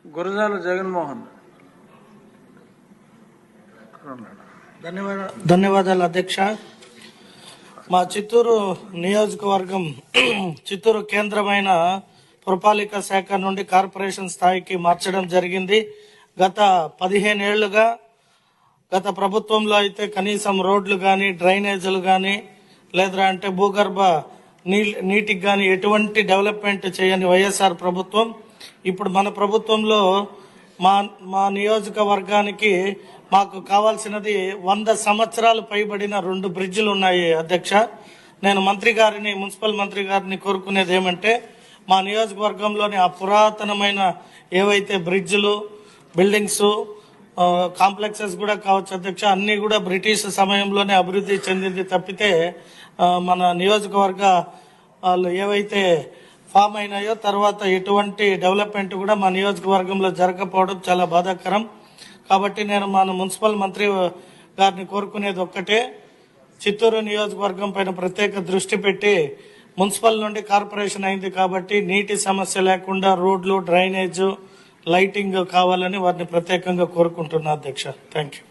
గురజాల జగన్మోహన్. ధన్యవాదాలు అధ్యక్ష. మా చిత్తూరు నియోజకవర్గం చిత్తూరు కేంద్రమైన పురపాలిక శాఖ నుండి కార్పొరేషన్ స్థాయికి మార్చడం జరిగింది. గత 15 ఏళ్లుగా గత ప్రభుత్వంలో అయితే కనీసం రోడ్లు కానీ డ్రైనేజీలు కానీ లేదా అంటే భూగర్భ నీటికి కానీ ఎటువంటి డెవలప్మెంట్ చేయని వైఎస్ఆర్ ప్రభుత్వం ఇప్పుడు మన ప్రభుత్వంలో మా నియోజకవర్గానికి మాకు కావాల్సినది 100 సంవత్సరాలు పైబడిన 2 బ్రిడ్జిలు ఉన్నాయి అధ్యక్ష. నేను మున్సిపల్ మంత్రి గారిని కోరుకునేది ఏమంటే మా నియోజకవర్గంలోని ఆ పురాతనమైన ఏవైతే బ్రిడ్జిలు బిల్డింగ్స్ కాంప్లెక్సెస్ కూడా కావచ్చు అధ్యక్ష, అన్ని కూడా బ్రిటిష్ సమయంలోనే అభివృద్ధి చెందింది తప్పితే మన నియోజకవర్గ ఏవైతే ఫామ్ అయినాయో తర్వాత ఎటువంటి డెవలప్మెంట్ కూడా మా నియోజకవర్గంలో జరగకపోవడం చాలా బాధాకరం. కాబట్టి నేను మన మున్సిపల్ మంత్రి గారిని కోరుకునేది ఒక్కటే, చిత్తూరు నియోజకవర్గం పైన ప్రత్యేక దృష్టి పెట్టి మున్సిపల్ నుండి కార్పొరేషన్ అయింది కాబట్టి నీటి సమస్య లేకుండా రోడ్లు డ్రైనేజ్ లైటింగ్ కావాలని వారిని ప్రత్యేకంగా కోరుకుంటున్నా అధ్యక్ష. Thank you.